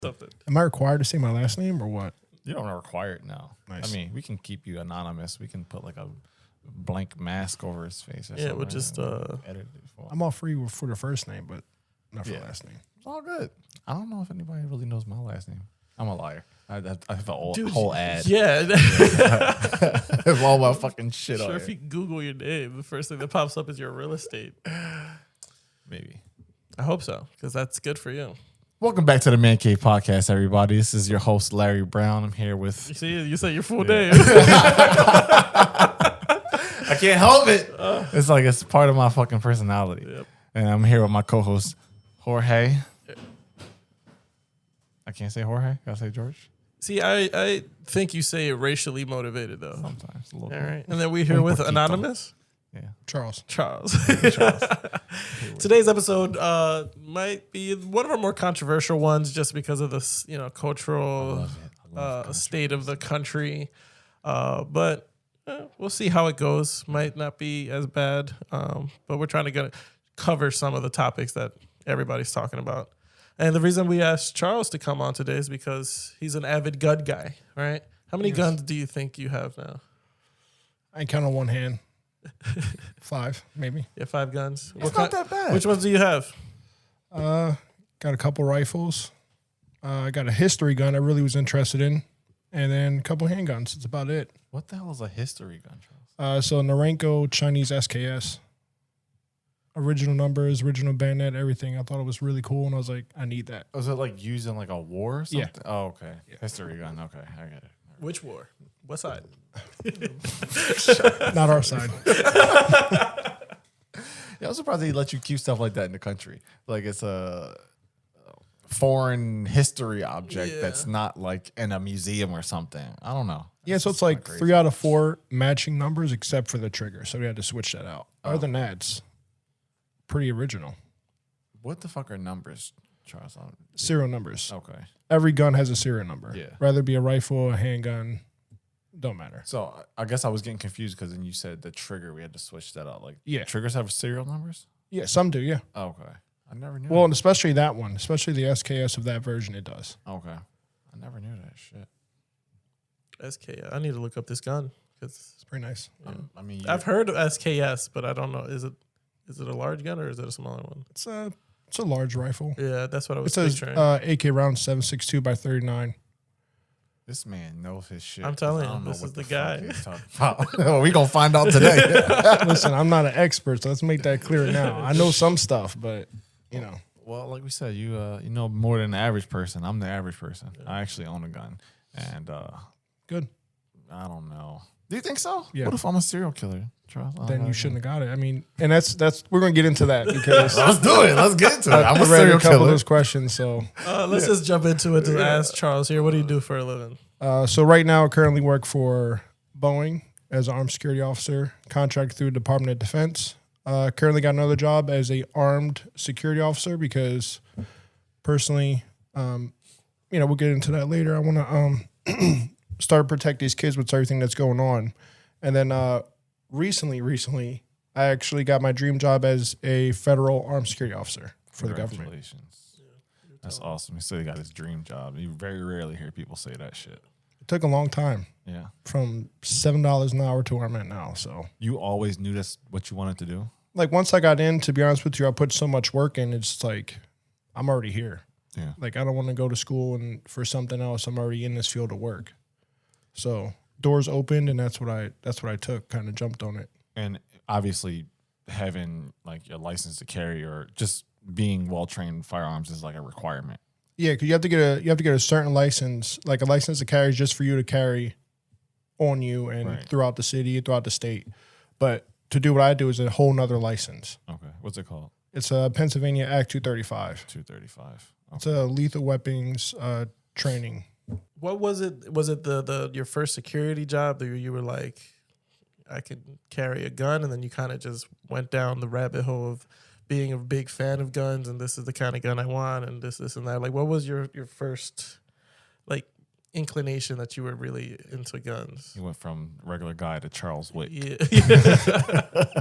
Something. Am I required to say my last name or what? You don't require it now. Nice. I mean, we can keep you anonymous. We can put like a blank mask over his face. Or Yeah, something. we'll just edit it for him. I'm all free for the first name, but not for the last name. It's all good. I don't know if anybody really knows my last name. I'm a liar. I have a whole ad. Yeah. Of all my fucking shit on Sure, it. if you Google your name, the first thing that pops up is your real estate. Maybe. I hope so, because that's good for you. Welcome back to the Mancave podcast, everybody. This is your host, Larry Brown. I'm here with... You see, you say your full name. I can't help it. It's like it's part of my fucking personality. Yep. And I'm here with my co-host, Jorge. I can't say Jorge. Gotta say George. See, I think you say it racially motivated, though. Sometimes. A little All bit. right. And then we're here with Anonymous. Yeah. Charles. Charles. Today's episode might be one of our more controversial ones just because of this, cultural state of the country. But we'll see how it goes. Might not be as bad. But we're trying to cover some of the topics that everybody's talking about. And the reason we asked Charles to come on today is because he's an avid gun guy, right? How many guns do you think you have now? I can count on one hand. 5, maybe. Yeah, 5 guns. It's not that bad. Which ones do you have? Got a couple rifles. I got a history gun I really was interested in. And then a couple handguns. That's about it. What the hell is a history gun, Charles? So Norenko Chinese SKS. Original numbers, original bayonet, everything. I thought it was really cool, and I was like, I need that. Was it like used in like a war or something? Yeah. Oh, okay. Yeah. History gun. Okay, I get it. Which war? What side? Not our side. Yeah, I'm surprised they let you keep stuff like that in the country. Like it's a foreign history object that's not like in a museum or something. I don't know. Yeah, so it's like 3 out of 4 matching numbers except for the trigger. So we had to switch that out. Other than that, it's pretty original. What the fuck are numbers, Charles? Serial numbers. Okay. Every gun has a serial number. Yeah. Rather it be a rifle, a handgun, don't matter. So I guess I was getting confused because then you said the trigger, we had to switch that out. Like, Yeah. triggers have serial numbers? Yeah, some do, yeah. Oh, okay. I never knew Well, and that. especially that one, especially the SKS of that version, it does. Okay. I never knew that shit. SK. I need to look up this gun because It's pretty nice. I mean, I've heard of SKS, but I don't know. Is it a large gun or is it a smaller one? It's a large rifle. Yeah, that's what I It was says picturing. AK round 7.62 by 39. this man knows his shit. I'm telling I don't you, know this what is the fuck guy. he's talking about. Well, we gonna find out today. Listen, I'm not an expert, so let's make that clear now. I know some stuff, but, Well, like we said, you know more than the average person. I'm the average person. I actually own a gun, and good. I don't know. Do you think so? Yeah. What if I'm a serial killer, Charles? Then you shouldn't have got it. I mean, and that's we're gonna get into that because Let's do it. Let's get into it. I'm I a read serial a couple of killer. those questions. So, Let's just jump into it to ask Charles here. What do you do for a living? so right now, I currently work for Boeing as an armed security officer, contracted through the Department of Defense. Currently got another job as a armed security officer because, personally, we'll get into that later. I want to start to protect these kids with everything that's going on, and then recently, I actually got my dream job as a federal armed security officer for the government. Congratulations. That's awesome. He said he got his dream job. You very rarely hear people say that shit. It took a long time. Yeah. From $7 an hour to where I'm at now. So, You always knew that's what you wanted to do? like, once I got in, to be honest with you, I put so much work in. It's like I'm already here. Yeah. Like, I don't want to go to school and for something else. I'm already in this field of work. So doors opened, and that's what I took. Kind of jumped on it. And obviously having like your license to carry or just being well trained in firearms is like a requirement. Yeah, because you have to get a certain license, like a license to carry, is just for you to carry on you and throughout the city, throughout the state. But to do what I do is a whole nother license. Okay. What's it called? It's a Pennsylvania Act 235. 235. Okay. It's a lethal weapons training. What was it? Was it your first security job that you were like, I could carry a gun, and then you kind of just went down the rabbit hole of being a big fan of guns, and this is the kind of gun I want, and this and that. Like, what was your first, like, inclination that you were really into guns? You went from regular guy to Charles Wick. Yeah.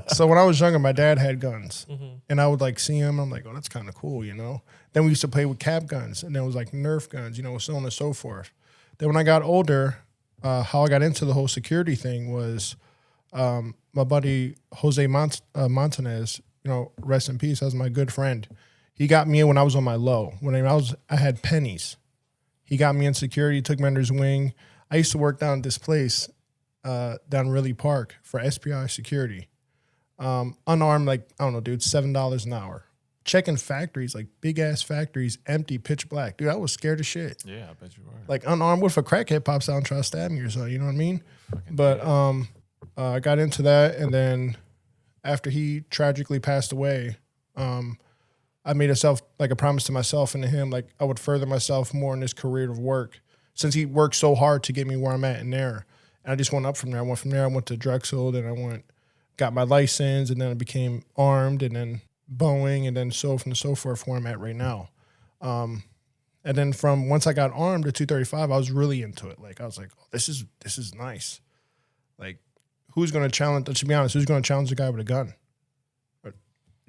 So when I was younger, my dad had guns, Mm-hmm. and I would like see him. I'm like, oh, that's kind of cool, you know. Then we used to play with cap guns, and there was like Nerf guns, you know, so on and so forth. Then when I got older, how I got into the whole security thing was my buddy Jose Montanez, you know, rest in peace. That was my good friend. He got me in when I was on my low. When I had pennies. He got me in security, took me under his wing. I used to work down at this place down Ridley Park for SPI security. Unarmed, like, I don't know, dude, $7 an hour. Checking factories, like big-ass factories, empty, pitch black. Dude, I was scared as shit. Yeah, I bet you were. Like, unarmed, what if a crackhead pops out and tries to stab me or something? You know what I mean? But I got into that, and then after he tragically passed away, I made a promise to myself and to him, like I would further myself more in this career of work since he worked so hard to get me where I'm at in there. And I just went up from there. I went to Drexel, then I got my license, and then I became armed, and then Boeing, and then so on and so forth where I'm at right now. And then from once I got armed at 235, I was really into it. Like I was like, oh, this is nice. Like who's going to challenge, to be honest, who's going to challenge a guy with a gun?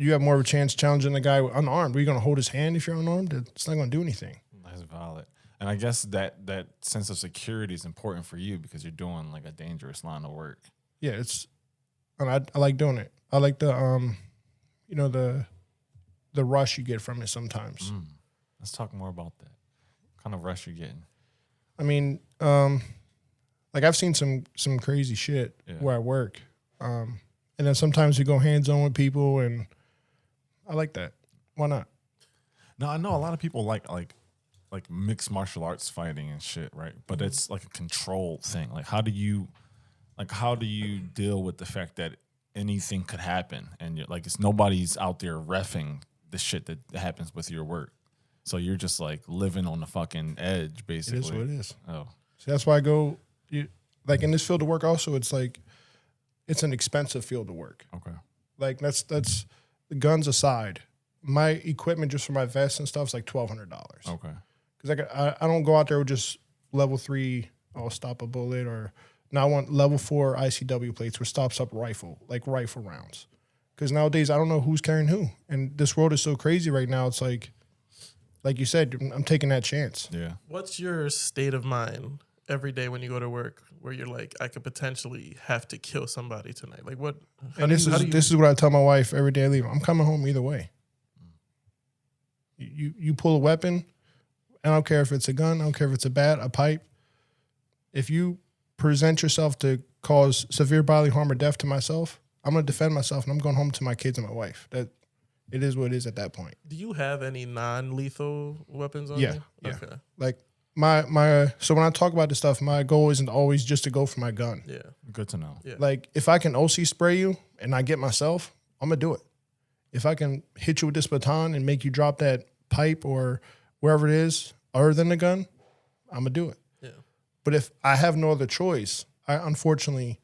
You have more of a chance challenging the guy unarmed. Are you going to hold his hand if you're unarmed? It's not going to do anything. That's valid. And I guess that sense of security is important for you because you're doing like a dangerous line of work. Yeah, and I like doing it. I like the the rush you get from it sometimes. Let's talk more about that. What kind of rush you're getting? I mean, like I've seen some crazy shit where I work, and then sometimes you go hands on with people, and I like that. Why not? No, I know a lot of people like mixed martial arts fighting and shit, right? But it's like a control thing. Like how do you deal with the fact that anything could happen and you're like nobody's out there reffing the shit that happens with your work. So you're just like living on the fucking edge, basically. It is what it is. Oh. So that's why I go like in this field of work also it's like it's an expensive field of work. Okay. Like that's the guns aside, my equipment just for my vest and stuff is like $1,200. Okay. Because I don't go out there with just level 3, I'll stop a bullet, or now I want level 4 ICW plates, which stops up rifle rounds. Because nowadays I don't know who's carrying who, and this world is so crazy right now. It's like you said, I'm taking that chance. Yeah. What's your state of mind every day when you go to work, where you're like, I could potentially have to kill somebody tonight? Like what? This is what I tell my wife every day I leave. I'm coming home either way. You pull a weapon, I don't care if it's a gun, I don't care if it's a bat, a pipe. If you present yourself to cause severe bodily harm or death to myself, I'm going to defend myself, and I'm going home to my kids and my wife. That it is what it is at that point. Do you have any non-lethal weapons on Yeah, you? yeah. Okay. Like so when I talk about this stuff, my goal isn't always just to go for my gun. Yeah. Good to know. Yeah. Like if I can OC spray you and I get myself, I'm going to do it. If I can hit you with this baton and make you drop that pipe or wherever it is other than the gun, I'm going to do it. Yeah. But if I have no other choice, unfortunately,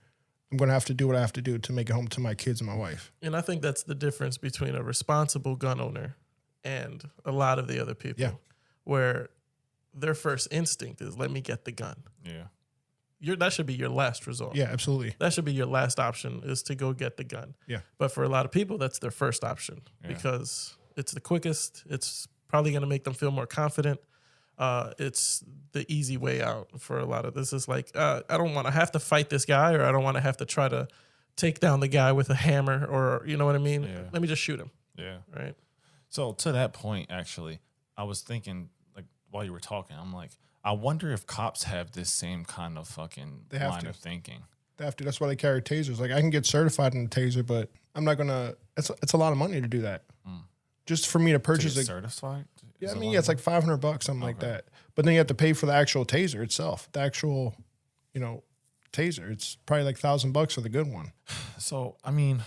I'm going to have to do what I have to do to make it home to my kids and my wife. And I think that's the difference between a responsible gun owner and a lot of the other people. Yeah. Where their first instinct is, let me get the gun. Yeah. That should be your last resort. Yeah, absolutely. That should be your last option, is to go get the gun. Yeah. But for a lot of people, that's their first option because it's the quickest. It's probably going to make them feel more confident. It's the easy way out for a lot of this. Is like, I don't want to have to fight this guy, or I don't want to have to try to take down the guy with a hammer, or you know what I mean? Yeah. Let me just shoot him. Yeah. Right. So to that point, actually, I was thinking, like, while you were talking, I'm like, I wonder if cops have this same kind of fucking line of thinking. They have to. That's why they carry tasers. Like I can get certified in a taser, but I'm not gonna. It's a lot of money to do that. Just for me to purchase To a get certified? Yeah, I mean, yeah, it's like $500, something like that. But then you have to pay for the actual taser itself. The actual, taser. It's probably like $1,000 for the good one. So, I mean,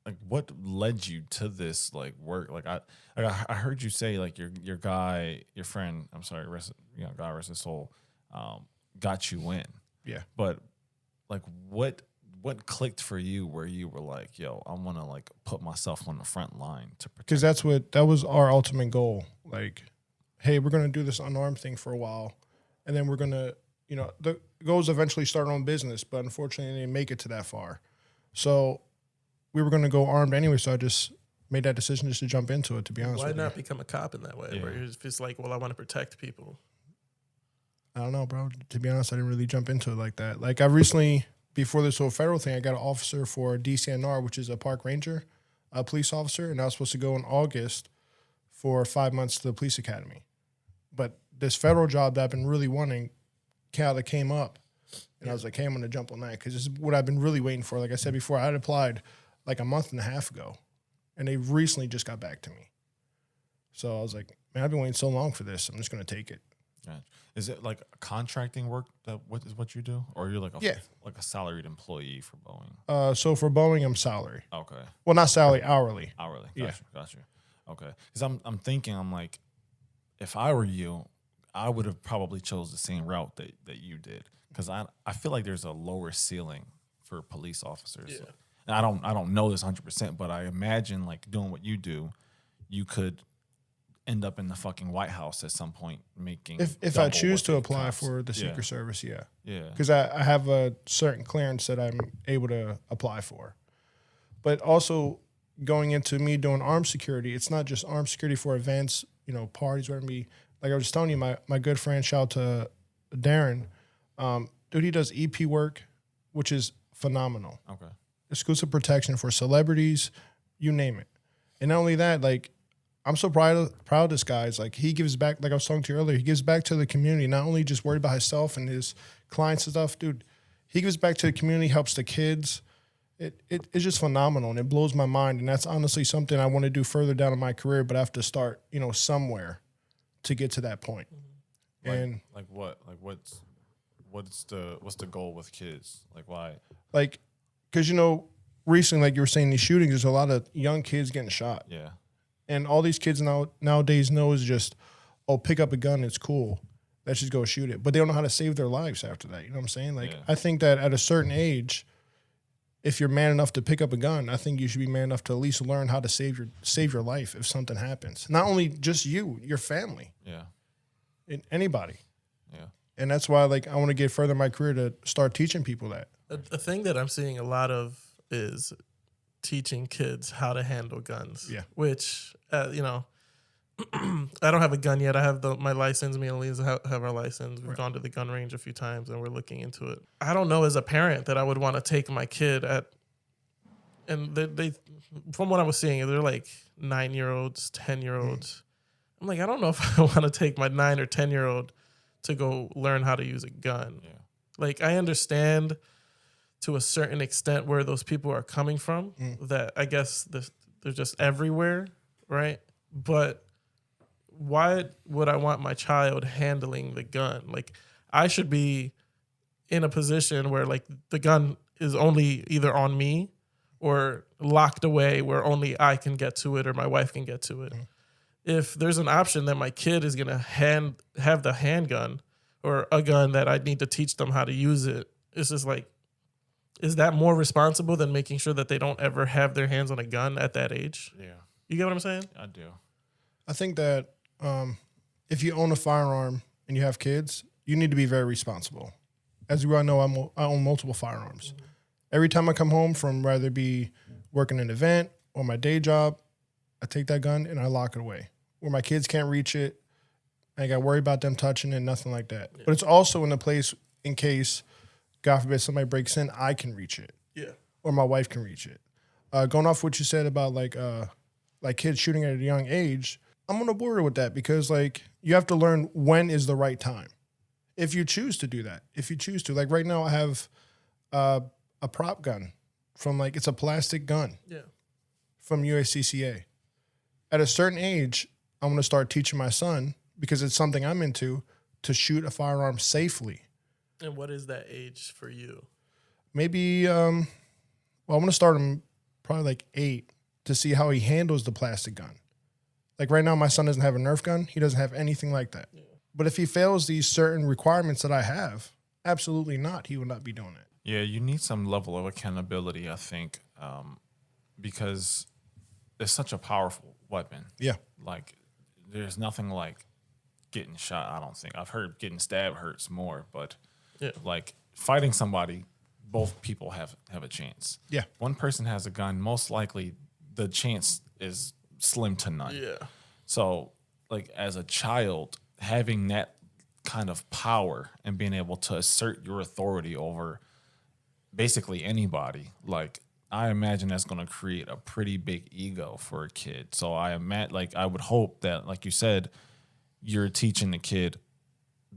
like, what led you to this like work? Like, I heard you say like your friend. I'm sorry, God rest his soul, got you in. Yeah. But like, what clicked for you where you were like, yo, I want to like put myself on the front line to protect? Because that was our ultimate goal. Like, hey, we're gonna do this unarmed thing for a while, and then we're gonna the goal is eventually start our own business, but unfortunately, I didn't make it to that far. So we were going to go armed anyway. So I just made that decision just to jump into it. To be honest, why with not you. become a cop in that way? Yeah. Where it's just like, well, I want to protect people. I don't know, bro. To be honest, I didn't really jump into it like that. Like I recently, before this whole federal thing, I got an officer for DCNR, which is a park ranger, a police officer, and I was supposed to go in August for 5 months to the police academy. But this federal job that I've been really wanting kind of came up, and I was like, hey, I'm going to jump on that because this is what I've been really waiting for. Like I said before, I had applied like a month and a half ago, and they recently just got back to me. So I was like, man, I've been waiting so long for this. I'm just going to take it. Gotcha. Is it like contracting work that what you do, or you're like a salaried employee for Boeing? So for Boeing, I'm salary. Okay, Well, not salary, hourly. hourly. Yeah. Gotcha. Okay, because I'm thinking, I'm like, if I were you, I would have probably chose the same route that you did, because I feel like there's a lower ceiling for police officers. Yeah. And I don't know this 100%, but I imagine like doing what you do, you could end up in the fucking White House at some point making. If I double choose what to the apply cops- for the Yeah. Secret Service, yeah. Yeah. Because I have a certain clearance that I'm able to apply for. But also going into me doing armed security, it's not just armed security for events, parties, whatever it be. Like I was telling you, my good friend, shout out to Darren, dude, he does EP work, which is phenomenal. Okay. Exclusive protection for celebrities, you name it. And not only that, like, I'm so proud of this guy. It's like he gives back, like I was talking to you earlier, he gives back to the community, not only just worried about himself and his clients and stuff, dude. He gives back to the community, helps the kids. It's just phenomenal, and it blows my mind. And that's honestly something I want to do further down in my career, but I have to start, somewhere to get to that point. And like what? Like what's the goal with kids? Like why? like, because recently, like you were saying, these shootings, there's a lot of young kids getting shot. Yeah. And all these kids nowadays know is just, pick up a gun, it's cool. Let's just go shoot it. But they don't know how to save their lives after that. You know what I'm saying? Like, Yeah. I think that at a certain age, if you're man enough to pick up a gun, I think you should be man enough to at least learn how to save your life if something happens. Not only just you, your family, Yeah. and anybody. Yeah. And that's why, like, I want to get further in my career to start teaching people that. A thing that I'm seeing a lot of is teaching kids how to handle guns. Yeah. Which, I don't have a gun yet. I have my license. Me and Lisa have our license. We've gone to the gun range a few times, and we're looking into it. I don't know as a parent that I would want to take my kid and they from what I was seeing, they're like 9-year-olds, 10-year-olds. I'm like, I don't know if I want to take my 9 or 10-year-old to go learn how to use a gun. Yeah. Like, I understand to a certain extent where those people are coming from, that I guess they're just everywhere, right? But why would I want my child handling the gun? Like, I should be in a position where, like, the gun is only either on me or locked away where only I can get to it or my wife can get to it. If there's an option that my kid is going to have the handgun or a gun that I need to teach them how to use it, it's just like, is that more responsible than making sure that they don't ever have their hands on a gun at that age? Yeah. You get what I'm saying? I do. I think that if you own a firearm and you have kids, you need to be very responsible. As you all know, I own multiple firearms. Every time I come home from whether it be working an event or my day job, I take that gun and I lock it away where my kids can't reach it. I ain't got to worry about them touching it, nothing like that. Yeah. But it's also in a place in case, God forbid, somebody breaks in, I can reach it. Yeah. Or my wife can reach it. Going off what you said about like kids shooting at a young age, I'm on the border with that because like you have to learn when is the right time. If you choose to do that, like right now I have a prop gun from like, it's a plastic gun. Yeah. From USCCA. At a certain age, I'm going to start teaching my son, because it's something I'm into, to shoot a firearm safely. And what is that age for you? Maybe, I'm going to start him probably like 8 to see how he handles the plastic gun. Like right now, my son doesn't have a Nerf gun. He doesn't have anything like that. Yeah. But if he fails these certain requirements that I have, absolutely not. He will not be doing it. Yeah, you need some level of accountability, I think, because it's such a powerful weapon. Yeah. Like, there's nothing like getting shot, I don't think. I've heard getting stabbed hurts more, but Yeah. Like fighting somebody, both people have a chance. Yeah. One person has a gun, most likely the chance is slim to none. Yeah. So, like, as a child, having that kind of power and being able to assert your authority over basically anybody, like, I imagine that's going to create a pretty big ego for a kid. So I would hope that, like you said, you're teaching the kid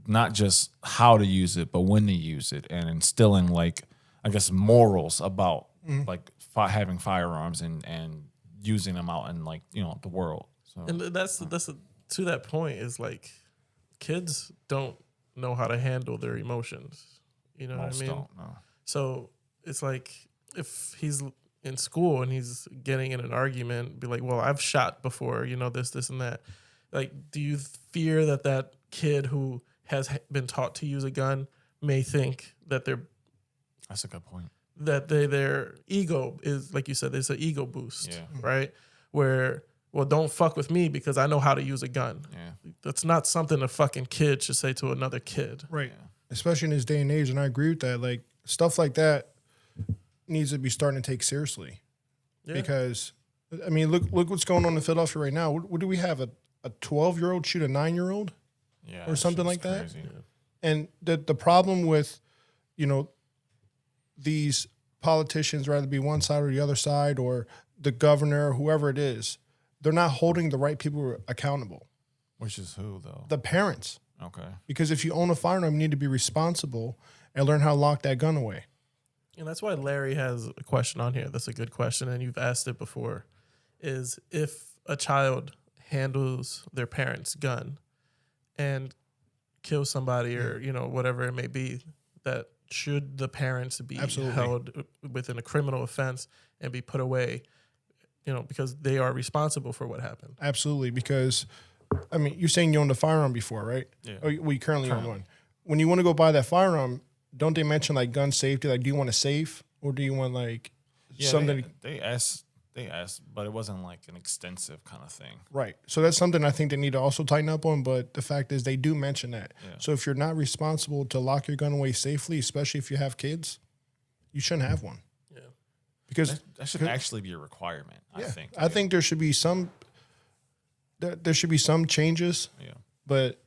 not just how to use it, but when to use it, and instilling, like, I guess, morals about like having firearms and using them out in, like, you know, the world. So And that's to that point is like kids don't know how to handle their emotions. You know most what I mean? don't know. So it's like if he's in school and he's getting in an argument, be like, well, I've shot before, you know, this, and that. Like, do you fear that kid who has been taught to use a gun may think that That's a good point. that their ego is, like you said, there's an ego boost, Yeah. right? Where, well, don't fuck with me because I know how to use a gun. Yeah. That's not something a fucking kid should say to another kid. Right. Especially in this day and age, and I agree with that. Like, stuff like that needs to be starting to take seriously. Yeah. Because, I mean, look what's going on in Philadelphia right now. What do we have? A 12-year-old shoot a 9-year-old? Yeah. Or something shit's like that? crazy. And the problem with, you know, these politicians, rather be one side or the other side, or the governor, whoever it is, they're not holding the right people accountable. Which is who, though? The parents. Okay. Because if you own a firearm, you need to be responsible and learn how to lock that gun away. And that's why Larry has a question on here. That's a good question, and you've asked it before, is if a child handles their parent's gun and kills somebody or, you know, whatever it may be, that should the parents be Absolutely. held within a criminal offense and be put away, you know, because they are responsible for what happened. Absolutely. Because, I mean, you're saying you owned a firearm before, right? Yeah. Or you currently own one. When you want to go buy that firearm, don't they mention, like, gun safety? Like, do you want a safe or do you want, like, something? They asked, but it wasn't like an extensive kind of thing. Right. So that's something I think they need to also tighten up on. But the fact is they do mention that. Yeah. So if you're not responsible to lock your gun away safely, especially if you have kids, you shouldn't have one. Yeah. Because That should actually be a requirement, I think. I think there should be some changes, Yeah. but,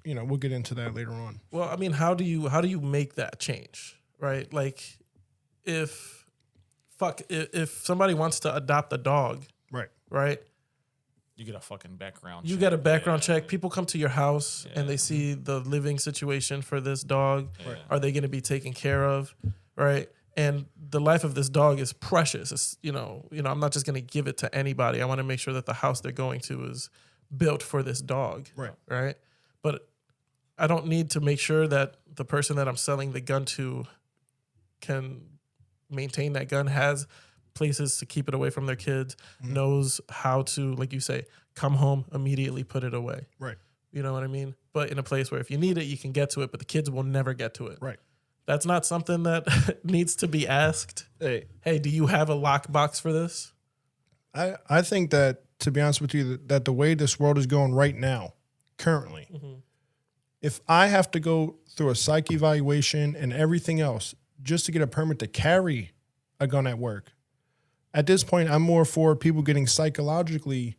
you know, we'll get into that later on. Well, I mean, how do you make that change, right? Like, if somebody wants to adopt a dog, right? You get a fucking background You check. get a background Yeah. check. People come to your house and they see the living situation for this dog. Right. Are they going to be taken care of, right? And the life of this dog is precious. It's, you know, I'm not just going to give it to anybody. I want to make sure that the house they're going to is built for this dog, right? But I don't need to make sure that the person that I'm selling the gun to can maintain that gun, has places to keep it away from their kids, knows how to, like you say, come home, immediately put it away. Right. You know what I mean? But in a place where if you need it, you can get to it, but the kids will never get to it. Right. That's not something that needs to be asked. Hey, do you have a lockbox for this? I think that, to be honest with you, that the way this world is going right now, currently, if I have to go through a psych evaluation and everything else just to get a permit to carry a gun at work, at this point, I'm more for people getting psychologically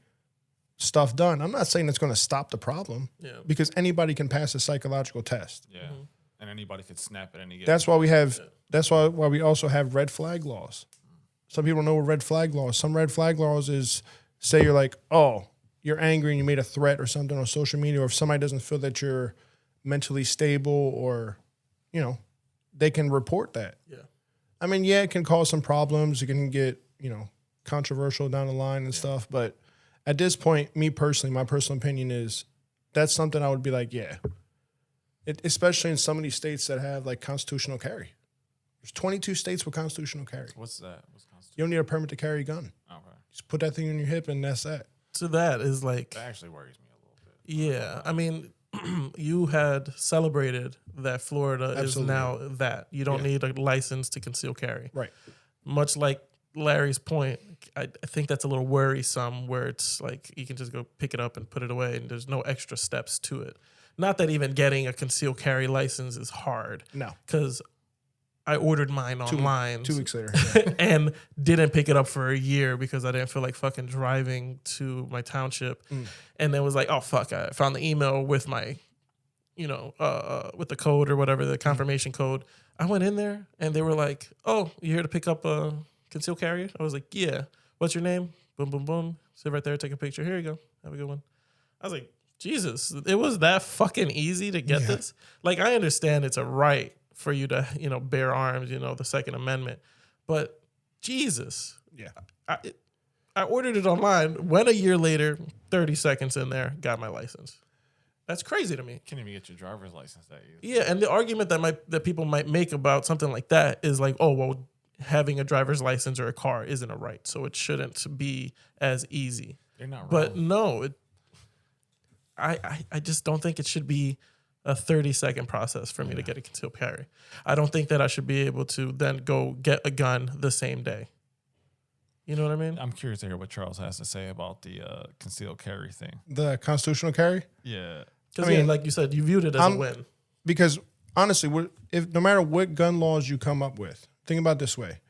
stuff done. I'm not saying it's going to stop the problem, because anybody can pass a psychological test. Yeah. And anybody could snap at any given. That's why we have. That's why we also have red flag laws. Some people don't know what red flag laws. Some red flag laws is, say you're like, oh, you're angry and you made a threat or something on social media, or if somebody doesn't feel that you're mentally stable, or, you know, they can report that. Yeah. I mean, yeah, it can cause some problems. It can get, you know, controversial down the line and stuff. But at this point, me personally, my personal opinion is that's something I would be like, yeah. Especially in some of these states that have, like, constitutional carry. There's 22 states with constitutional carry. What's that? What's constitutional? You don't need a permit to carry a gun. Okay. Just put that thing on your hip and that's that. So that is like, That actually worries me a little bit. yeah. I mean, you had celebrated that Florida Absolutely. is now that. You don't need a license to conceal carry. Right. Much like Larry's point, I think that's a little worrisome, where it's like you can just go pick it up and put it away and there's no extra steps to it. Not that even getting a concealed carry license is hard. No. Because I ordered mine online 2 weeks later. and didn't pick it up for a year because I didn't feel like fucking driving to my township. And then was like, oh, fuck, I found the email with my, with the code or whatever, the confirmation code. I went in there and they were like, oh, you here to pick up a concealed carry? I was like, yeah. What's your name? Boom, boom, boom. Sit right there, take a picture. Here you go. Have a good one. I was like, Jesus, it was that fucking easy to get this? Like, I understand it's a right for you to, bear arms, the Second Amendment. But Jesus. Yeah. I ordered it online. Went a year later, 30 seconds in there, got my license. That's crazy to me. Can't even get your driver's license that easy. Yeah, and the argument that people might make about something like that is like, oh, well, having a driver's license or a car isn't a right, so it shouldn't be as easy. You're not wrong. But no, I just don't think it should be a 30-second process for me to get a concealed carry. I don't think that I should be able to then go get a gun the same day. You know what I mean? I'm curious to hear what Charles has to say about the concealed carry thing. The constitutional carry? Yeah. Because, like you said, you viewed it as a win. Because honestly, if no matter what gun laws you come up with, think about it this way.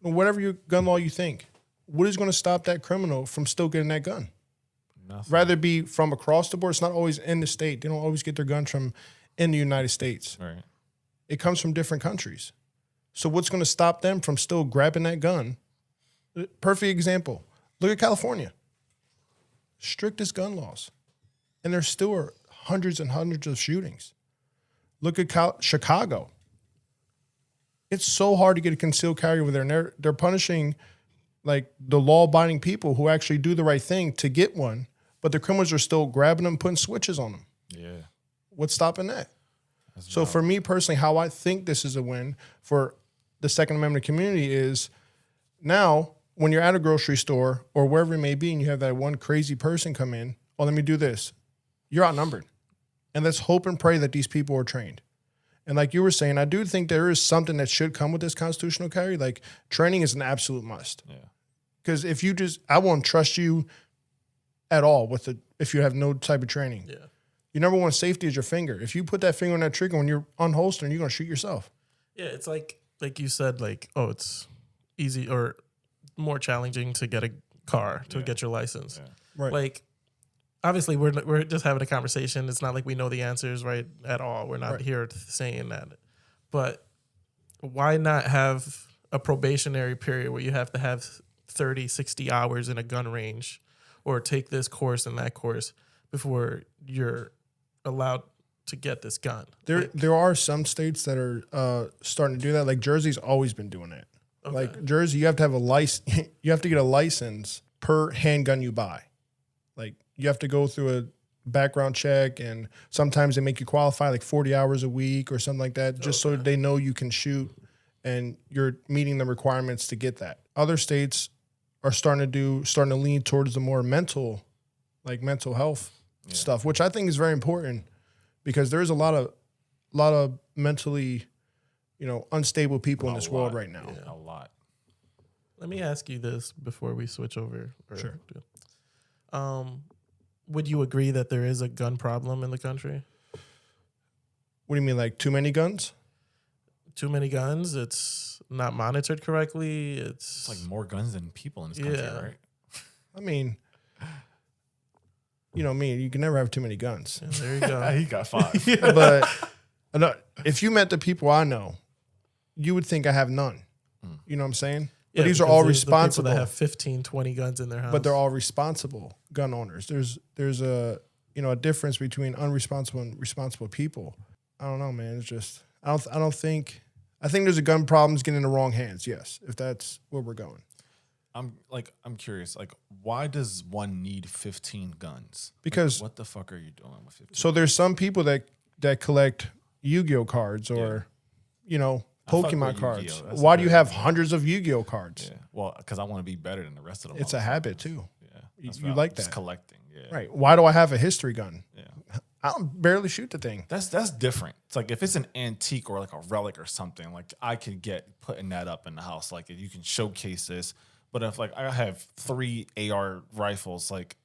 Whatever your gun law you think, what is going to stop that criminal from still getting that gun? Nothing. Rather it be from across the board. It's not always in the state. They don't always get their guns from in the United States. Right. It comes from different countries. So what's going to stop them from still grabbing that gun? Perfect example. Look at California. Strictest gun laws. And there still are hundreds and hundreds of shootings. Look at Chicago. It's so hard to get a concealed carry over there. And they're punishing like the law-abiding people who actually do the right thing to get one, but the criminals are still grabbing them, putting switches on them. Yeah. What's stopping that? So for me personally, how I think this is a win for the Second Amendment community is now when you're at a grocery store or wherever it may be and you have that one crazy person come in, oh, let me do this. You're outnumbered. And let's hope and pray that these people are trained. And like you were saying, I do think there is something that should come with this constitutional carry. Like training is an absolute must. Yeah. Because if you I won't trust you at all if you have no type of training. Yeah. Your number one safety is your finger. If you put that finger on that trigger when you're unholstering, you're going to shoot yourself. Yeah, it's like you said, like, oh, it's easy or more challenging to get a car, to get your license. Yeah. Right. Like, obviously, we're just having a conversation. It's not like we know the answers, right, at all. We're not here saying that. But why not have a probationary period where you have to have 30, 60 hours in a gun range or take this course and that course before you're allowed to get this gun? There are some states that are starting to do that. Like Jersey's always been doing it. Okay. Like Jersey, you have to have a license. You have to get a license per handgun you buy. Like you have to go through a background check, and sometimes they make you qualify like 40 hours a week or something like that, just so they know you can shoot and you're meeting the requirements to get that. Other states are starting to lean towards the more mental health stuff, which I think is very important because there's a lot of mentally, unstable people in this world right now. Yeah, a lot. Let me ask you this before we switch over. Sure. Would you agree that there is a gun problem in the country? What do you mean, like too many guns? Too many guns. It's not monitored correctly. It's like more guns than people in this country, right? I mean, you can never have too many guns. Yeah, there you go. He got 5. But if you met the people I know, you would think I have none. You know what I'm saying? Yeah, but these are all there's the people responsible. that have 15, 20 guns in their house. But they're all responsible gun owners. There's a a difference between unresponsible and responsible people. I don't know, man. It's just I think there's a gun problem getting in the wrong hands. Yes, if that's where we're going. I'm curious. Like, why does one need 15 guns? Because what the fuck are you doing with 15? So there's some people that collect Yu-Gi-Oh cards or Pokemon cards. Why do you have hundreds of Yu-Gi-Oh cards? Yeah. Well, because I want to be better than the rest of them. It's a habit too. Yeah. You like that. Just collecting. Yeah. Right. Why do I have a history gun? Yeah. I don't barely shoot the thing. That's different. It's like if it's an antique or like a relic or something, like I could get putting that up in the house. Like you can showcase this. But if like I have 3 AR rifles, like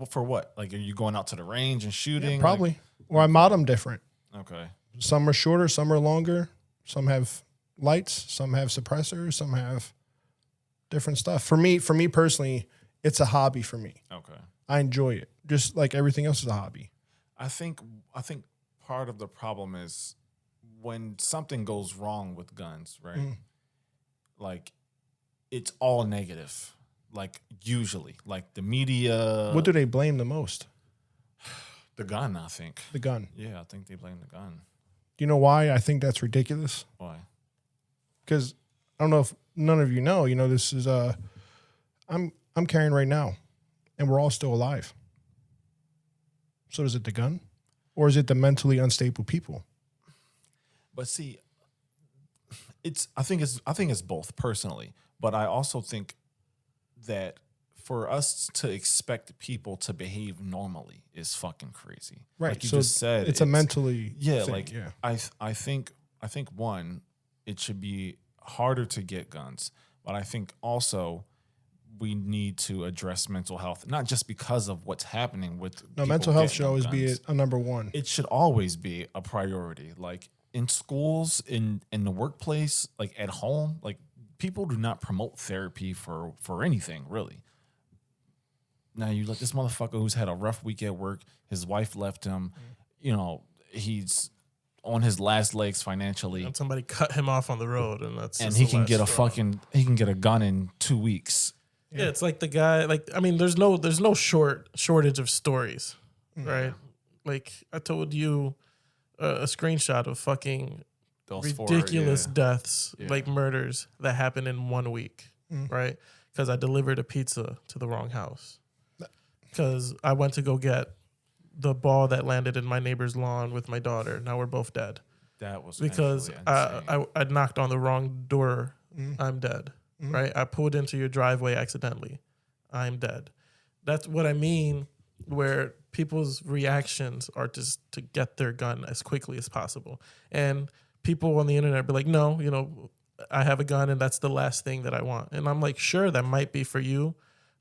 For what? Like, are you going out to the range and shooting? Probably. Or I mod them different. Okay. Some are shorter, some are longer. Some have lights, some have suppressors, some have different stuff. For me personally, it's a hobby for me. Okay. I enjoy it. Just like everything else is a hobby. I think part of the problem is when something goes wrong with guns, right? Like, it's all negative. Like, usually. Like, the media. What do they blame the most? The gun, I think. The gun. Yeah, I think they blame the gun. Do you know why I think that's ridiculous? Why? Because I don't know if none of you know, this is I'm carrying right now, and we're all still alive. So is it the gun, or is it the mentally unstable people? But see, I think it's both personally, but I also think that for us to expect people to behave normally is fucking crazy. Right. Like you so just said, it's a mentally thing, I think one, it should be harder to get guns, but I think also we need to address mental health, not just because of what's happening with mental health should getting always guns. be a number one. It should always be a priority. Like in schools, in the workplace, like at home, like people do not promote therapy for anything really. Now you let this motherfucker who's had a rough week at work, his wife left him, he's on his last legs financially. And somebody cut him off on the road, and he can get a gun in 2 weeks. Yeah, it's like the guy. Like, I mean, there's no shortage of stories, right? Like I told you, a screenshot of fucking Those ridiculous deaths, like murders that happened in 1 week, right? Because I delivered a pizza to the wrong house. Because I went to go get the ball that landed in my neighbor's lawn with my daughter. Now we're both dead. That was because I knocked on the wrong door. I'm dead. Right? I pulled into your driveway accidentally. I'm dead. That's what I mean, where people's reactions are just to get their gun as quickly as possible. And people on the internet be like, no, I have a gun and that's the last thing that I want. And I'm like, sure, that might be for you.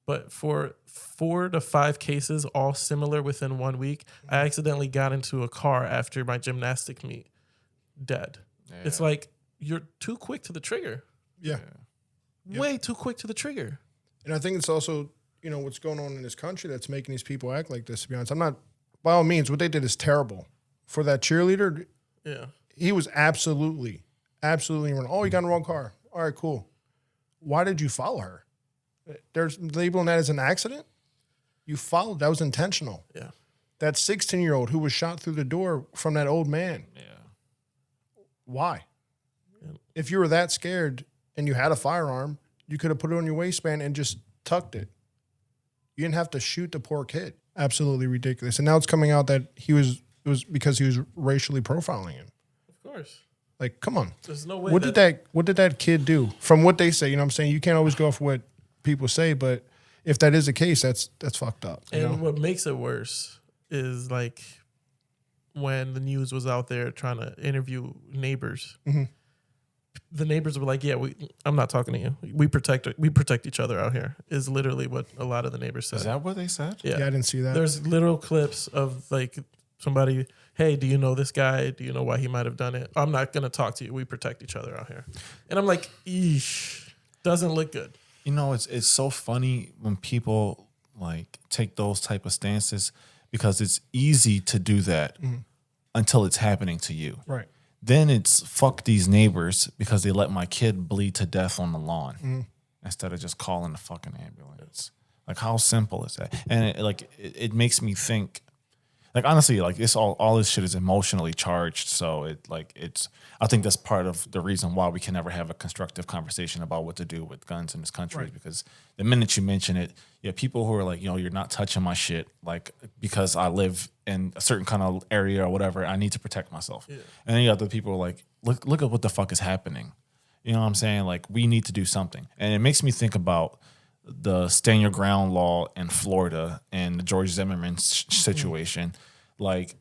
But for 4 to 5 cases, all similar within 1 week, I accidentally got into a car after my gymnastic meet, dead. Yeah. It's like, you're too quick to the trigger. Yeah. Way too quick to the trigger. And I think it's also, what's going on in this country that's making these people act like this, to be honest. I'm not, by all means, what they did is terrible. For that cheerleader, he was absolutely wrong. Oh, you got in the wrong car. All right, cool. Why did you follow her? There's labeling that as an accident. You followed. That was intentional. Yeah. That 16-year-old who was shot through the door from that old man. Yeah. Why? Yeah. If you were that scared and you had a firearm, you could have put it on your waistband and just tucked it. You didn't have to shoot the poor kid. Absolutely ridiculous. And now it's coming out that it was because he was racially profiling him. Of course. Like, come on. There's no way. What did that kid do? From what they say, I'm saying? You can't always go off what people say, but if that is the case, that's fucked up. And what makes it worse is like when the news was out there trying to interview neighbors. The neighbors were like, "Yeah, I'm not talking to you. We protect each other out here." Is literally what a lot of the neighbors said. Is that what they said? Yeah, I didn't see that. There's literal clips of like somebody, "Hey, do you know this guy? Do you know why he might have done it? I'm not gonna talk to you. We protect each other out here." And I'm like, "Eesh, doesn't look good." It's so funny when people like take those type of stances because it's easy to do that until it's happening to you. Right. Then it's fuck these neighbors because they let my kid bleed to death on the lawn instead of just calling the fucking ambulance. Like, how simple is that? And it makes me think. Like, honestly, like this all this shit is emotionally charged. So I think that's part of the reason why we can never have a constructive conversation about what to do with guns in this country. Right. Because the minute you mention it, people who are like, you're not touching my shit, like because I live in a certain kind of area or whatever, I need to protect myself. Yeah. And then you got the people who are like, look at what the fuck is happening. You know what I'm saying? Like, we need to do something. And it makes me think about the stand your ground law in Florida and the George Zimmerman situation. Like,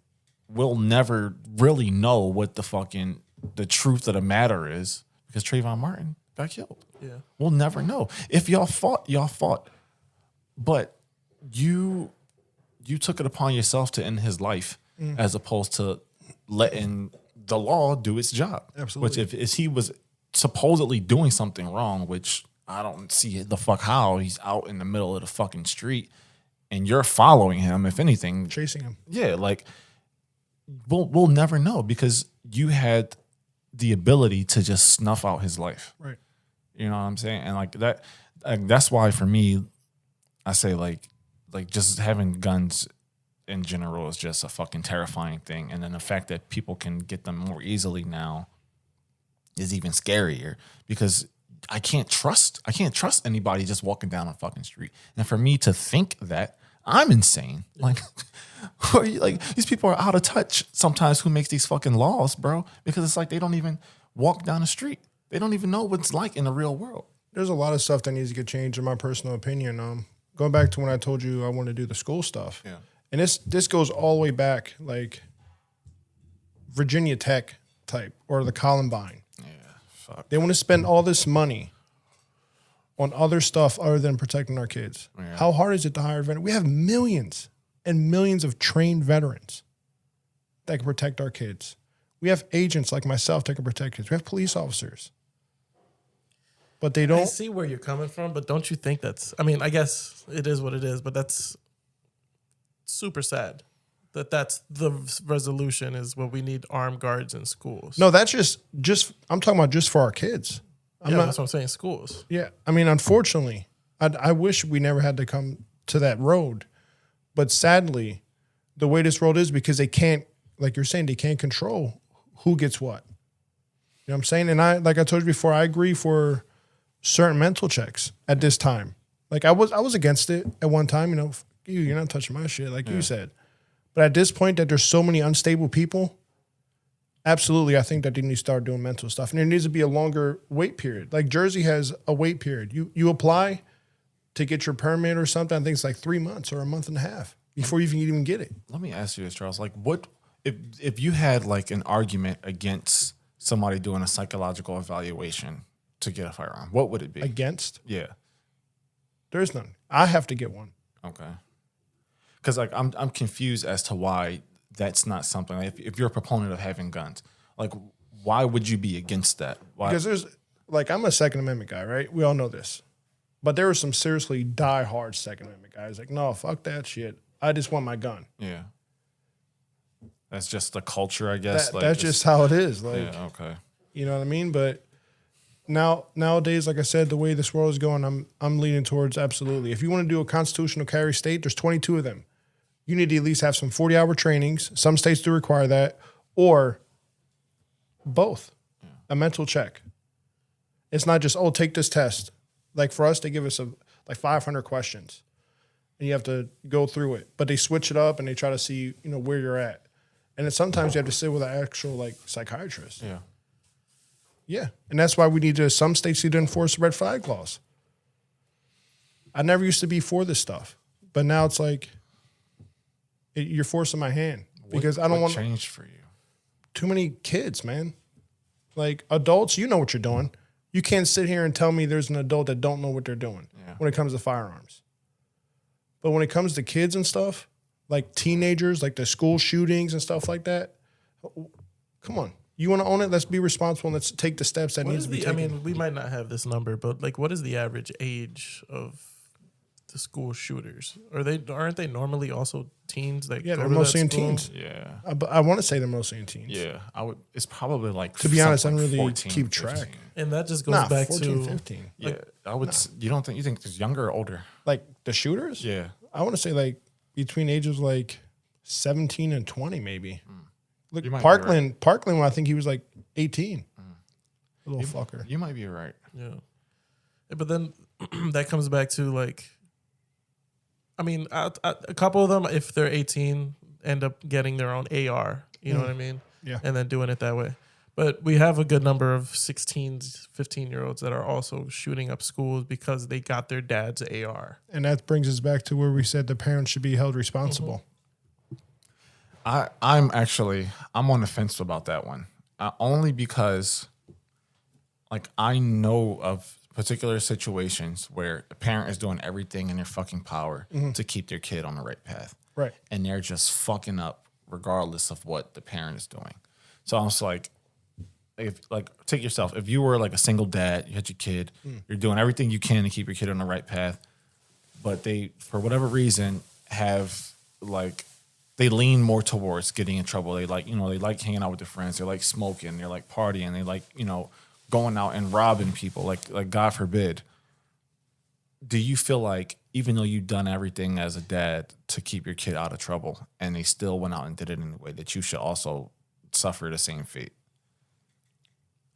we'll never really know what the truth of the matter is because Trayvon Martin got killed. Yeah. We'll never know. If y'all fought. But you you took it upon yourself to end his life as opposed to letting the law do its job. Absolutely. Which if he was supposedly doing something wrong, which I don't see the fuck how he's out in the middle of the fucking street and you're following him, if anything. Chasing him. Yeah, like we'll never know because you had the ability to just snuff out his life. Right. You know what I'm saying? And that's why for me, I say like just having guns in general is just a fucking terrifying thing. And then the fact that people can get them more easily now is even scarier because I can't trust anybody just walking down a fucking street. And for me to think that, I'm insane. Like, these people are out of touch sometimes who makes these fucking laws, bro, because it's like they don't even walk down the street. They don't even know what it's like in the real world. There's a lot of stuff that needs to get changed, in my personal opinion. Going back to when I told you I want to do the school stuff. Yeah. And this goes all the way back, like Virginia Tech type or the Columbine. Yeah, fuck. They want to spend all this money on other stuff other than protecting our kids. Yeah. How hard is it to hire a veteran? We have millions and millions of trained veterans that can protect our kids. We have agents like myself that can protect kids. We have police officers. But they don't. I see where you're coming from, but don't you think that's, I mean, I guess it is what it is, but that's super sad that that's the resolution is what we need armed guards in schools. No, that's just I'm talking about just for our kids. That's what I'm saying, schools. Yeah, I mean, unfortunately, I wish we never had to come to that road. But sadly, the way this road is because they can't, like you're saying, they can't control who gets what. You know what I'm saying? And like I told you before, I agree for certain mental checks at this time. Like I was against it at one time, you know, you're not touching my shit, like you said. But at this point that there's so many unstable people, absolutely, I think that they need to start doing mental stuff. And there needs to be a longer wait period. Like Jersey has a wait period. You apply to get your permit or something, I think it's like 3 months or a month and a half before you even get it. Let me ask you this, Charles. Like, what if you had like an argument against somebody doing a psychological evaluation to get a firearm? What would it be? Against? Yeah. There's none. I have to get one. Okay. Because like I'm confused as to why that's not something. Like, if you're a proponent of having guns, like why would you be against that? Why? Because there's like I'm a Second Amendment guy, right? We all know this. But there were some seriously diehard Second Amendment guys like, no, fuck that shit. I just want my gun. Yeah. That's just the culture, I guess. That's just how it is. Like, yeah, okay. You know what I mean? But nowadays, like I said, the way this world is going, I'm leaning towards absolutely. If you want to do a constitutional carry state, there's 22 of them. You need to at least have some 40-hour trainings. Some states do require that, or both. Yeah. A mental check. It's not just, take this test. Like for us, they give us like 500 questions, and you have to go through it. But they switch it up and they try to see, where you're at. And then sometimes you have to sit with an actual like psychiatrist. Yeah. Yeah, and that's why we need to. Some states need to enforce the red flag laws. I never used to be for this stuff, but now it's like you're forcing my hand because I don't want change for you. Too many kids, man. Like adults, you know what you're doing. You can't sit here and tell me there's an adult that don't know what they're doing when it comes to firearms. But when it comes to kids and stuff, like teenagers, like the school shootings and stuff like that, come on. You want to own it? Let's be responsible and let's take the steps that needs to be taken. I mean, we might not have this number, but like, what is the average age of the school shooters? Aren't they normally also teens? That they're mostly in teens. Yeah, I want to say they're mostly in teens. Yeah, it's probably like. To be honest, I don't like really 14, keep 15. track. And that just goes back 14, to 15. Yeah, I would. You think it's younger or older? Like the shooters? Yeah, I want to say like between ages like 17 and 20, maybe. Look, Parkland, when I think he was like 18. Little fucker. You might be right. Yeah. But then that comes back to like, I mean, a couple of them, if they're 18, end up getting their own AR. You know what I mean? Yeah. And then doing it that way. But we have a good number of 16s, 15-year-olds that are also shooting up schools because they got their dad's AR. And that brings us back to where we said the parents should be held responsible. I'm on the fence about that one. Only because, like, I know of particular situations where a parent is doing everything in their fucking power to keep their kid on the right path. Right. And they're just fucking up regardless of what the parent is doing. So I'm just like, if like take yourself, if you were like a single dad, you had your kid, you're doing everything you can to keep your kid on the right path, but they, for whatever reason, have like, they lean more towards getting in trouble. They like, they like hanging out with their friends. They like smoking. They're like partying. They like, going out and robbing people. Like God forbid. Do you feel like even though you've done everything as a dad to keep your kid out of trouble and they still went out and did it anyway, that you should also suffer the same fate?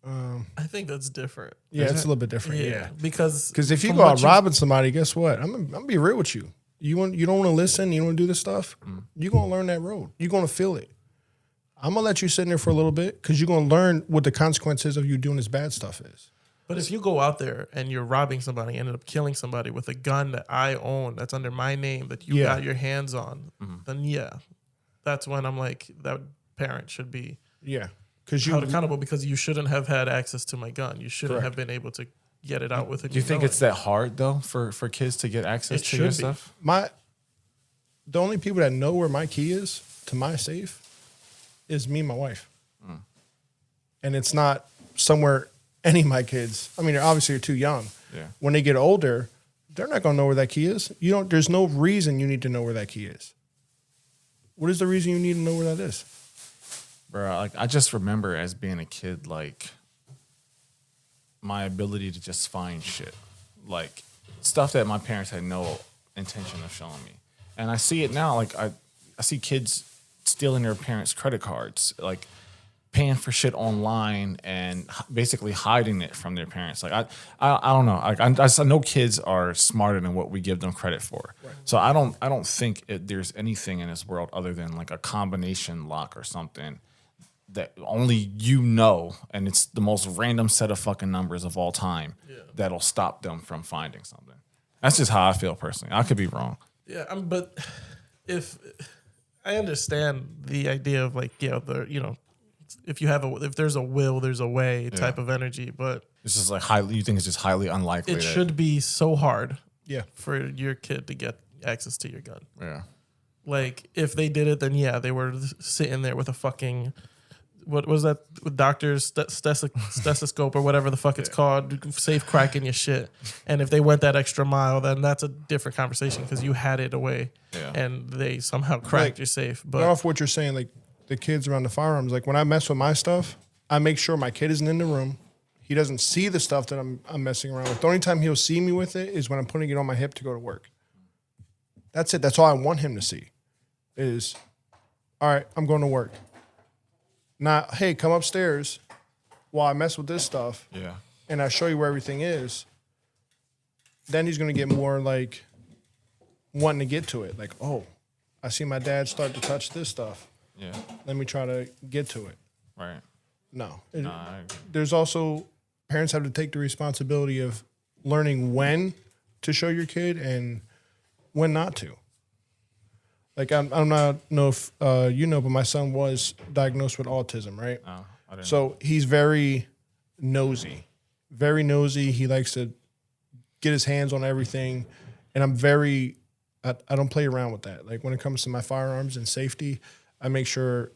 I think that's different. Yeah, it's a little bit different. Yeah. Because if you go out robbing somebody, guess what? I'm gonna be real with you. You don't want to listen. You don't want to do this stuff. You're gonna learn that road. You're gonna feel it. I'm gonna let you sit in there for a little bit because you're gonna learn what the consequences of you doing this bad stuff is. But if you go out there and you're robbing somebody, and end up killing somebody with a gun that I own, that's under my name, that you got your hands on, then that's when I'm like, that parent should be held accountable because you shouldn't have had access to my gun. You shouldn't have been able to get it out with it. Do you think it's that hard though for kids to get access to your stuff? The only people that know where my key is to my safe is me and my wife. And it's not somewhere any of my kids. I mean, they're obviously too young. Yeah. When they get older, they're not gonna know where that key is. There's no reason you need to know where that key is. What is the reason you need to know where that is? Bro, like I just remember as being a kid, like my ability to just find shit, like stuff that my parents had no intention of showing me. And I see it now. Like I see kids stealing their parents' credit cards, like paying for shit online and basically hiding it from their parents. Like I don't know. Like I know kids are smarter than what we give them credit for. Right. So I don't think there's anything in this world other than like a combination lock or something that only and it's the most random set of fucking numbers of all time that'll stop them from finding something. That's just how I feel personally. I could be wrong. Yeah, but if I understand the idea of like, if there's a will, there's a way type of energy, but it's just like you think it's just highly unlikely. It should be so hard for your kid to get access to your gun. Yeah. Like if they did it, then they were sitting there with a fucking, what was that, with doctor's stethoscope or whatever the fuck it's called, safe cracking your shit. And if they went that extra mile, then that's a different conversation because you had it away and they somehow cracked your safe. But off what you're saying, like the kids around the firearms, like when I mess with my stuff, I make sure my kid isn't in the room. He doesn't see the stuff that I'm messing around with. The only time he'll see me with it is when I'm putting it on my hip to go to work. That's it. That's all I want him to see is, all right, I'm going to work. Not, hey, come upstairs while I mess with this stuff and I show you where everything is. Then he's going to get more like wanting to get to it. Like, oh, I see my dad start to touch this stuff. Yeah. Let me try to get to it. Right. No. There's also, parents have to take the responsibility of learning when to show your kid and when not to. Like, I'm not know if but my son was diagnosed with autism, right? Oh, I didn't know. So he's very nosy. Very nosy. He likes to get his hands on everything. And I don't play around with that. Like, when it comes to my firearms and safety, I make sure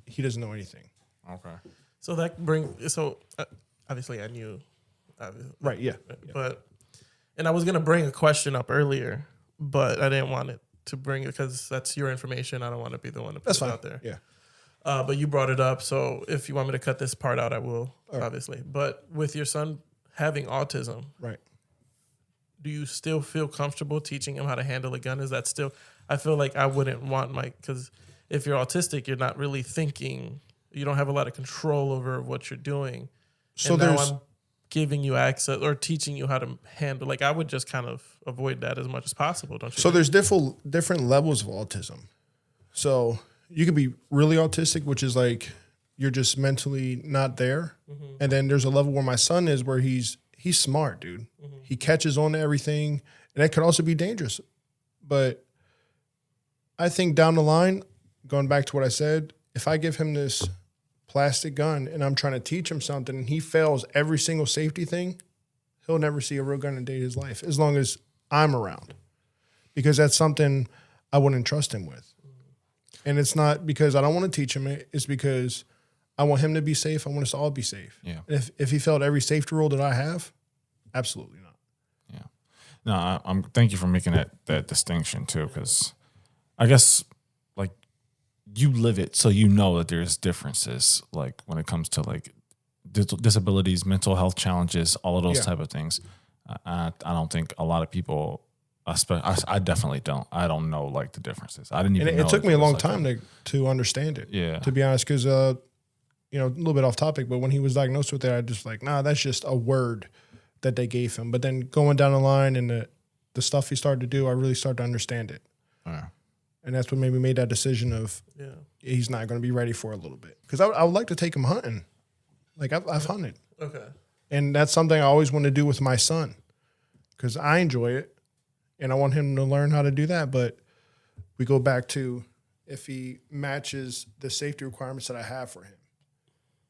he doesn't know anything. Okay. So obviously I knew. Right, yeah. But, and I was going to bring a question up earlier, but I didn't want it to bring it because that's your information. I don't want to be the one to put it out there. Yeah. But you brought it up, so if you want me to cut this part out, I will, obviously. But with your son having autism, right? Do you still feel comfortable teaching him how to handle a gun? Is that still? I feel like I wouldn't want because if you're autistic, you're not really thinking. You don't have a lot of control over what you're doing. So and now I'm giving you access or teaching you how to handle. Like I would just kind of avoid that as much as possible, don't you? So there's different levels of autism. So you could be really autistic, which is like you're just mentally not there. Mm-hmm. And then there's a level where my son is where he's smart, dude. Mm-hmm. He catches on to everything. And that could also be dangerous. But I think down the line, going back to what I said, if I give him this plastic gun and I'm trying to teach him something and he fails every single safety thing, he'll never see a real gun in a day in his life as long as I'm around. Because that's something I wouldn't trust him with. And it's not because I don't want to teach him it. It's because I want him to be safe. I want us to all be safe. Yeah. If he failed every safety rule that I have, absolutely not. Yeah. No, I'm thank you for making that distinction too, because I guess like you live it, so you know that there's differences like when it comes to like disabilities, mental health challenges, all of those type of things. I don't think a lot of people. I definitely don't. I don't know like the differences. I didn't even. And know it took me a long like time to understand it. Yeah. To be honest, because a little bit off topic, but when he was diagnosed with it, I just like, nah, that's just a word that they gave him. But then going down the line and the stuff he started to do, I really started to understand it. Yeah. And that's what made me made that decision of he's not going to be ready for a little bit. Because I would like to take him hunting. Like I've hunted. Okay. And that's something I always want to do with my son because I enjoy it. And I want him to learn how to do that. But we go back to if he matches the safety requirements that I have for him.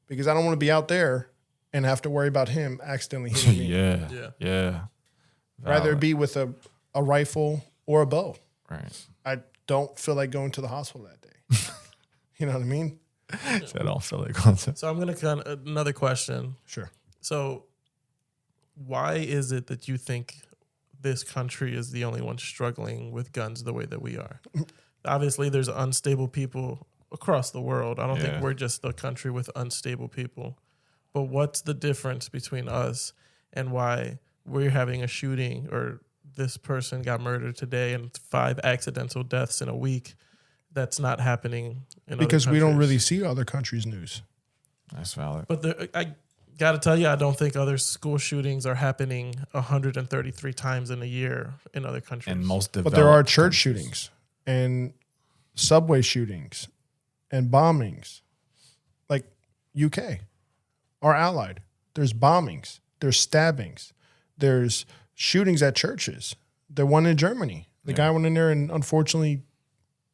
Because I don't want to be out there and have to worry about him accidentally hitting me. Yeah. Rather it be with a rifle or a bow. Right. I don't feel like going to the hospital that day. You know what I mean? I don't feel like concept. So I'm going to another question. Sure. So why is it that you think this country is the only one struggling with guns the way that we are? Obviously, there's unstable people across the world. I don't think we're just the country with unstable people. But what's the difference between us and why we're having a shooting or this person got murdered today and 5 accidental deaths in a week that's not happening in because other we don't countries? really see other countries' news. That's valid. But I got to tell you, I don't think other school shootings are happening 133 times in a year in other countries. And most But there are church shootings and subway shootings and bombings. Like UK, our allied. There's bombings. There's stabbings. There's shootings at churches. The one in Germany. The guy went in there and unfortunately,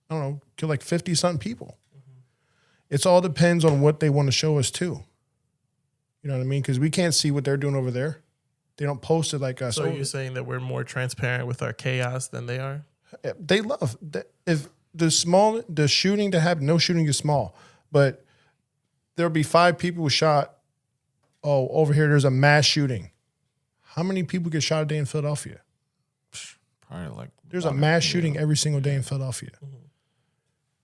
I don't know, killed like 50-something people. It's all depends on what they want to show us too. You know what I mean? Because we can't see what they're doing over there. They don't post it like us. So you're saying that we're more transparent with our chaos than they are? They love if the shooting that happened. No shooting is small, but there'll be 5 people who shot. Oh, over here there's a mass shooting. How many people get shot a day in Philadelphia? Probably like There's a mass shooting every single day in Philadelphia,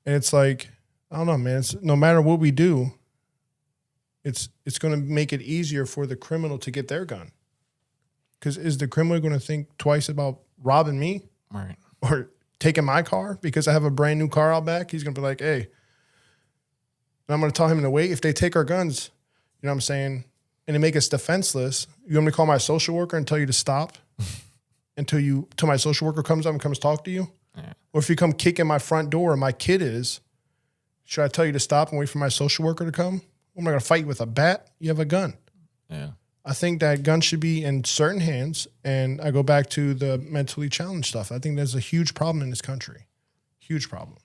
and it's like I don't know, man. It's no matter what we do. It's going to make it easier for the criminal to get their gun. Because is the criminal going to think twice about robbing me? Right. Or taking my car because I have a brand new car out back? He's going to be like, hey. And I'm going to tell him to wait. If they take our guns, you know what I'm saying, and they make us defenseless, you want me to call my social worker and tell you to stop until my social worker comes up and comes talk to you? Yeah. Or if you come kick in my front door and my kid is, should I tell you to stop and wait for my social worker to come? I'm not going to fight you with a bat. You have a gun. Yeah. I think that gun should be in certain hands. And I go back to the mentally challenged stuff. I think there's a huge problem in this country. Huge problem.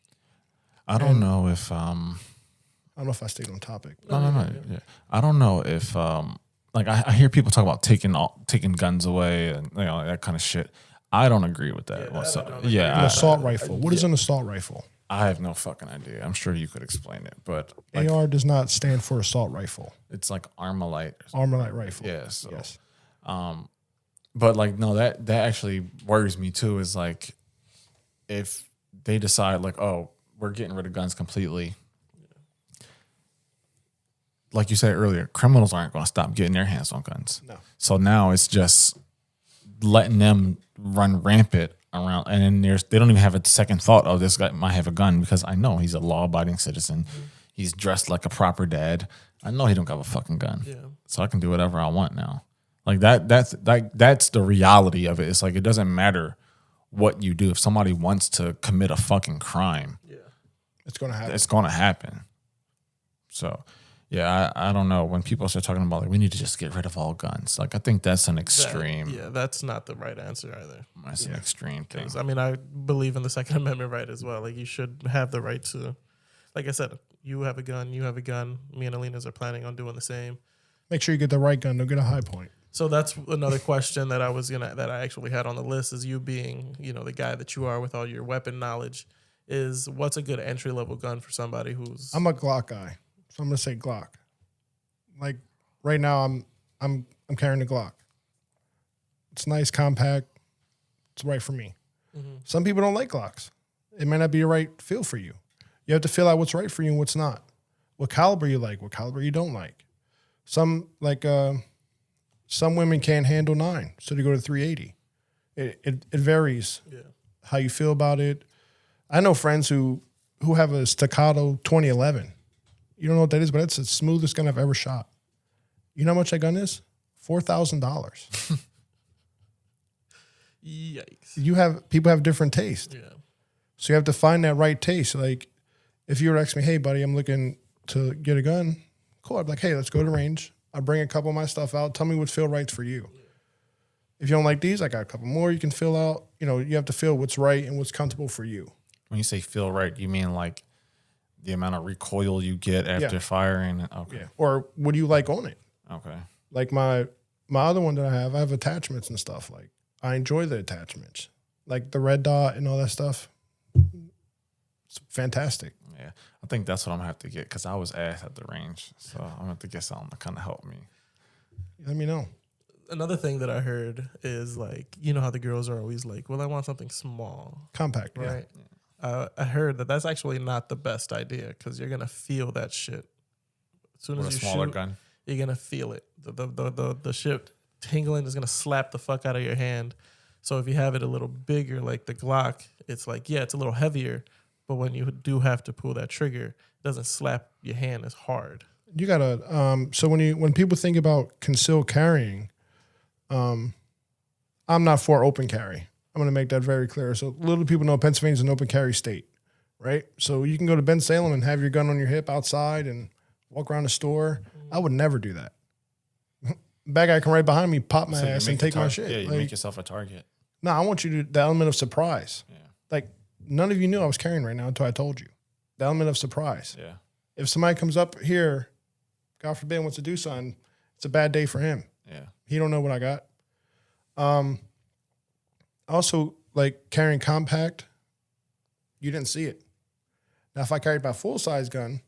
I don't know if I don't know if I stayed on topic. No. Yeah. I don't know if like I hear people talk about taking guns away and that kind of shit. I don't agree with that. An assault rifle. What is an assault rifle? I have no fucking idea. I'm sure you could explain it, but like, AR does not stand for assault rifle. it's like Armalite. Armalite rifle. Yeah. So, Yes. but like no, that actually worries me too. Is like if they decide like, oh, we're getting rid of guns completely. Like you said earlier, criminals aren't going to stop getting their hands on guns. No. So now it's just letting them run rampant around, and then they don't even have a second thought, oh, this guy might have a gun, because I know he's a law-abiding citizen. Mm-hmm. He's dressed like a proper dad. I know he don't have a fucking gun. Yeah. So I can do whatever I want now. Like that's the reality of it. It's like it doesn't matter what you do. If somebody wants to commit a fucking crime, it's going to happen. It's going to happen. So yeah, I don't know. When people start talking about like we need to just get rid of all guns, like I think that's an extreme. That's not the right answer either. That's an extreme thing. I mean, I believe in the Second Amendment right as well. Like you should have the right to, like I said, you have a gun, you have a gun. Me and Alina's are planning on doing the same. Make sure you get the right gun. Don't get a high point. So that's another question that I actually had on the list is you being, the guy that you are with all your weapon knowledge, is what's a good entry level gun for somebody who's... I'm a Glock guy, so I'm gonna say Glock. Like right now, I'm carrying a Glock. It's nice, compact. It's right for me. Mm-hmm. Some people don't like Glocks. It might not be the right feel for you. You have to feel out what's right for you and what's not. What caliber you like, what caliber you don't like. Some women can't handle 9, so they go to 380. It varies how you feel about it. I know friends who have a Staccato 2011. You don't know what that is, but it's the smoothest gun I've ever shot. You know how much that gun is? $4,000. Yikes. People have different taste. Yeah. So you have to find that right taste. Like if you were to ask me, hey buddy, I'm looking to get a gun, cool. I'd be like, hey, let's go to the range. I'll bring a couple of my stuff out. Tell me what feel right for you. Yeah. If you don't like these, I got a couple more you can fill out. You have to feel what's right and what's comfortable for you. When you say feel right, you mean like the amount of recoil you get after firing? Okay. Yeah. Or what do you like on it? Okay. Like my other one that I have attachments and stuff. Like I enjoy the attachments. Like the red dot and all that stuff. It's fantastic. Yeah. I think that's what I'm going to have to get because I was ass at the range. So I'm going to have to get something to kind of help me. Let me know. Another thing that I heard is like, how the girls are always like, well, I want something small. Compact, right? Yeah. I heard that's actually not the best idea because you're going to feel that shit. As soon as you smaller shoot, gun. You're going to feel it. The shit tingling is going to slap the fuck out of your hand. So if you have it a little bigger, like the Glock, it's like, it's a little heavier, but when you do have to pull that trigger, it doesn't slap your hand as hard. You gotta. So when people think about concealed carrying, I'm not for open carry. I'm going to make that very clear. So little people know Pennsylvania's an open carry state, right? So you can go to Ben Salem and have your gun on your hip outside and walk around the store. I would never do that. Bad guy come right behind me, pop my ass, and take my shit. Yeah, you make yourself a target. No, I want you to the element of surprise. Yeah. Like none of you knew I was carrying right now until I told you. The element of surprise. Yeah. If somebody comes up here, God forbid, wants to do something, it's a bad day for him. Yeah. He don't know what I got. Also, like carrying compact, you didn't see it. Now, if I carried my full size gun,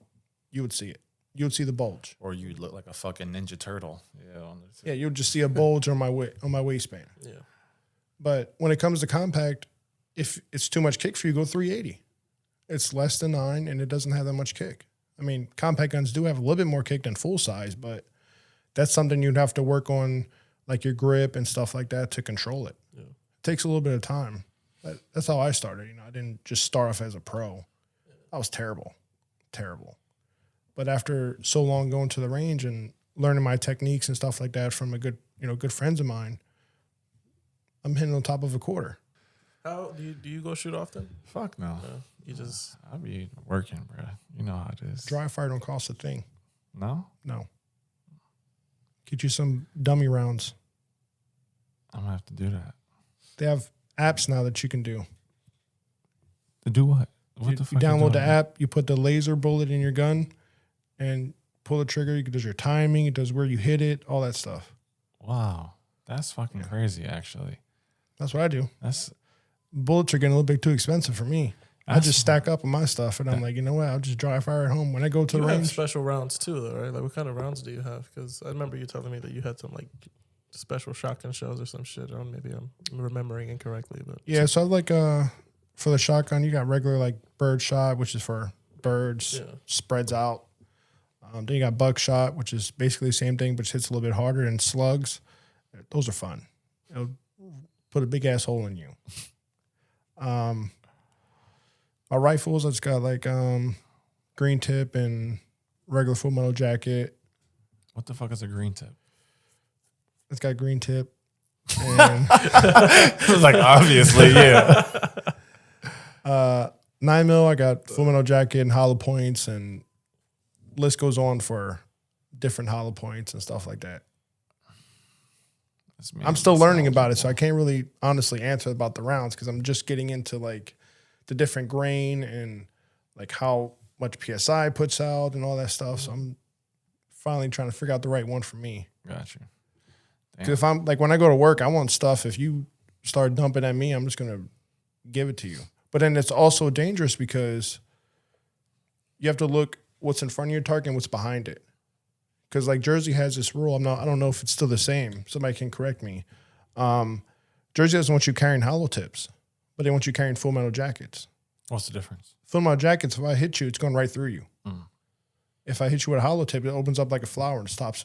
you would see it. You would see the bulge, or you'd look like a fucking Ninja Turtle. Yeah, you would just see a bulge on my waistband. Yeah. But when it comes to compact, if it's too much kick for you, go 380. It's less than 9, and it doesn't have that much kick. I mean, compact guns do have a little bit more kick than full size, but that's something you'd have to work on, like your grip and stuff like that, to control it. Yeah. It takes a little bit of time. That's how I started. I didn't just start off as a pro. I was terrible. But after so long going to the range and learning my techniques and stuff like that from a good friends of mine, I'm hitting on top of a quarter. How do you go shoot often? Fuck no. You just... I be working, bro. You know how it is. Dry fire don't cost a thing. No? No. Get you some dummy rounds. I'm going to have to do that. They have apps now that you can do. To do what? You download the app, you put the laser bullet in your gun, and pull the trigger. It does your timing. It does where you hit it, all that stuff. Wow. That's fucking crazy, actually. That's what I do. Bullets are getting a little bit too expensive for me. I just stack up on my stuff, and I'm like, you know what? I'll just dry fire at home. When I go to the range. You have special rounds too, though, right? Like, what kind of rounds do you have? Because I remember you telling me that you had some, like, special shotgun shells or some shit. Or maybe I'm remembering incorrectly. But yeah, so like for the shotgun, you got regular, like, bird shot, which is for birds, spreads out. Then you got buckshot, which is basically the same thing, but hits a little bit harder, and slugs. Those are fun. It'll put a big ass hole in you. My rifles, it's got like green tip and regular full metal jacket. What the fuck is a green tip? It's got green tip. And it was like, obviously, yeah. 9mm, I got full metal jacket and hollow points, and list goes on for different hollow points and stuff like that. I'm still learning about it, so I can't really honestly answer about the rounds because I'm just getting into like the different grain and like how much PSI puts out and all that stuff. So I'm finally trying to figure out the right one for me. Got you. Because if I'm like, when I go to work, I want stuff. If you start dumping at me, I'm just going to give it to you. But then it's also dangerous because you have to look what's in front of your target and what's behind it. Because like Jersey has this rule. I don't know if it's still the same. Somebody can correct me. Jersey doesn't want you carrying hollow tips, but they want you carrying full metal jackets. What's the difference? Full metal jackets, if I hit you, it's going right through you. If I hit you with a hollow tip, it opens up like a flower and stops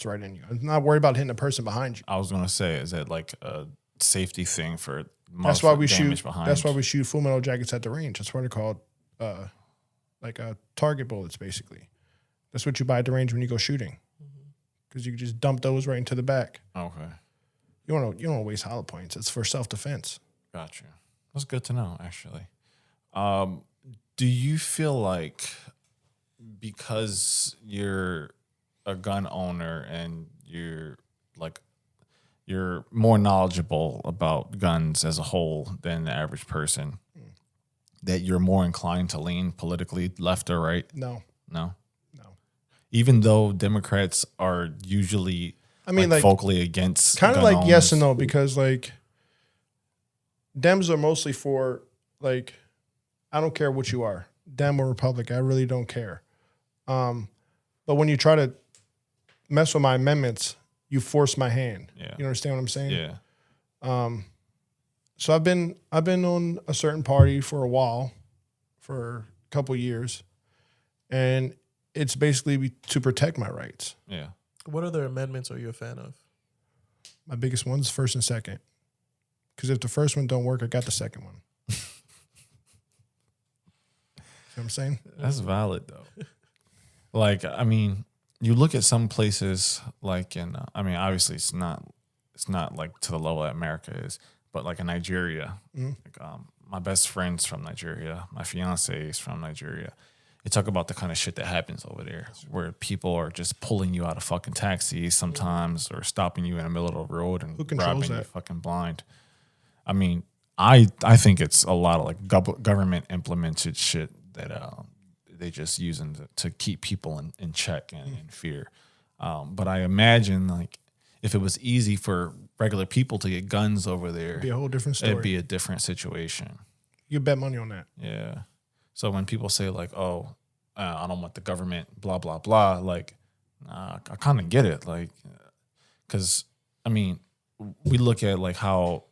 right in you. I'm not worried about hitting the person behind you. I was gonna say, is that like a safety thing for That's why we damage shoot. behind? That's why we shoot full metal jackets at the range. That's why they're called like target bullets. Basically, that's what you buy at the range when you go shooting, because you can just dump those right into the back. Okay, You don't want to waste hollow points. It's for self defense. gotcha. That's good to know, actually. Do you feel like because you're a gun owner and you're more knowledgeable about guns as a whole than the average person, that you're more inclined to lean politically left or right? No. Even though Democrats are usually, vocally against kind of gun like yes owners. and no, because like Dems are mostly for like, I don't care what you are, Dem or Republic, I really don't care. But when you try to mess with my amendments, you force my hand. Yeah. You understand what I'm saying? Yeah. So I've been on a certain party for a while, for a couple years, and it's basically to protect my rights. Yeah. What other amendments are you a fan of? My biggest one's first and second. Because if the first one don't work, I got the second one. See what I'm saying? That's valid though. Like, I mean, you look at some places like in, obviously it's not like to the level that America is, but like in Nigeria, my best friend's from Nigeria. My fiance is from Nigeria. You talk about the kind of shit that happens over there where people are just pulling you out of fucking taxis sometimes or stopping you in the middle of the road and robbing you fucking blind. I mean, I think it's a lot of like government implemented shit that they just using to keep people in check and in fear. But I imagine like if it was easy for regular people to get guns over there, It'd be a whole different story. It'd be a different situation. You bet money on that. Yeah. So when people say like, "Oh, I don't want the government," blah blah blah, like, I kind of get it, like, because I mean, we look at like how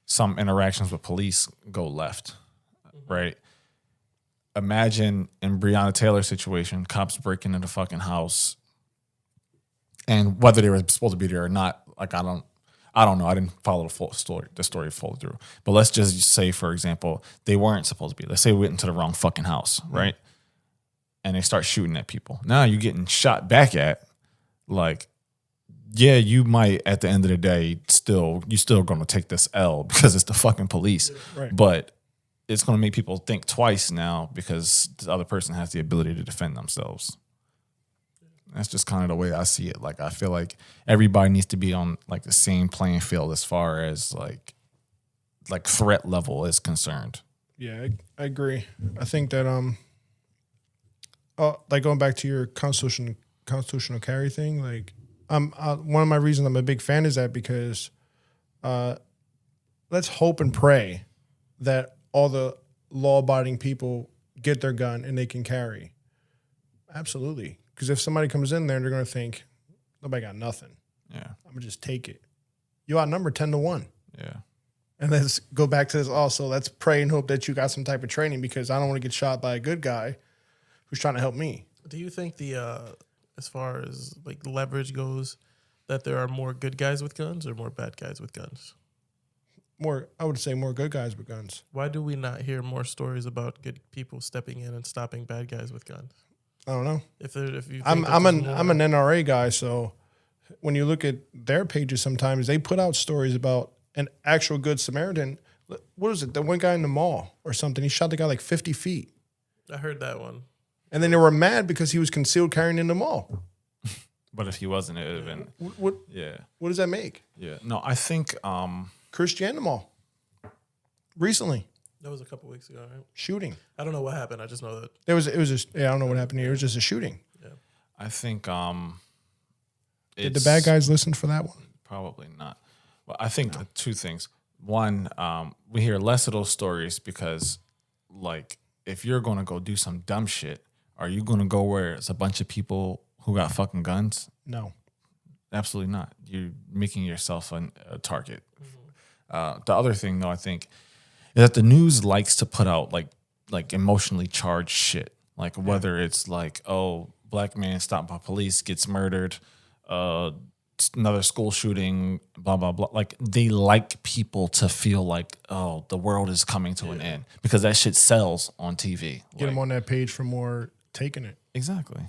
some interactions with police go left, right? Imagine in Breonna Taylor's situation, cops breaking into the fucking house, and whether they were supposed to be there or not, like I don't know. I didn't follow the story full through. But let's just say, for example, they weren't supposed to be. Let's say we went into the wrong fucking house, right? And they start shooting at people. Now you're getting shot back at. Like, yeah, you might at the end of the day you're still going to take this L because it's the fucking police. Right. But it's going to make people think twice now because the other person has the ability to defend themselves. That's just kind of the way I see it. Like, I feel like everybody needs to be on like the same playing field as far as like threat level is concerned. Yeah, I agree. I think that like going back to your constitutional carry thing, like one of my reasons I'm a big fan is that because let's hope and pray that all the law-abiding people get their gun and they can carry. Absolutely. Because if somebody comes in there, they're going to think, nobody got nothing. Yeah. I'm going to just take it. You outnumber 10-1. Yeah. And let's go back to this also. Let's pray and hope that you got some type of training because I don't want to get shot by a good guy who's trying to help me. Do you think as far as like leverage goes, that there are more good guys with guns or more bad guys with guns? I would say more good guys with guns. Why do we not hear more stories about good people stepping in and stopping bad guys with guns? I don't know. I'm an NRA guy, so when you look at their pages, sometimes they put out stories about an actual good Samaritan. What was it? The one guy in the mall or something. He shot the guy like 50 feet. I heard that one. And then they were mad because he was concealed carrying in the mall. But if he wasn't, it would have been. What? Yeah. What does that make? Yeah. No, I think. Christian the mall. Recently. That was a couple weeks ago, right? Shooting. I don't know what happened. I just know that It was just I don't know what happened here. It was just a shooting. Yeah. I think. Did the bad guys listen for that one? Probably not. Well, I think two things. One, we hear less of those stories because, like, if you're going to go do some dumb shit, are you going to go where it's a bunch of people who got fucking guns? No. Absolutely not. You're making yourself a target. The other thing, though, I think, is that the news likes to put out, like emotionally charged shit. Like, whether it's like, oh, black man stopped by police, gets murdered, another school shooting, blah, blah, blah. Like, they like people to feel like, oh, the world is coming to an end because that shit sells on TV. Get them on that page for more taking it. Exactly.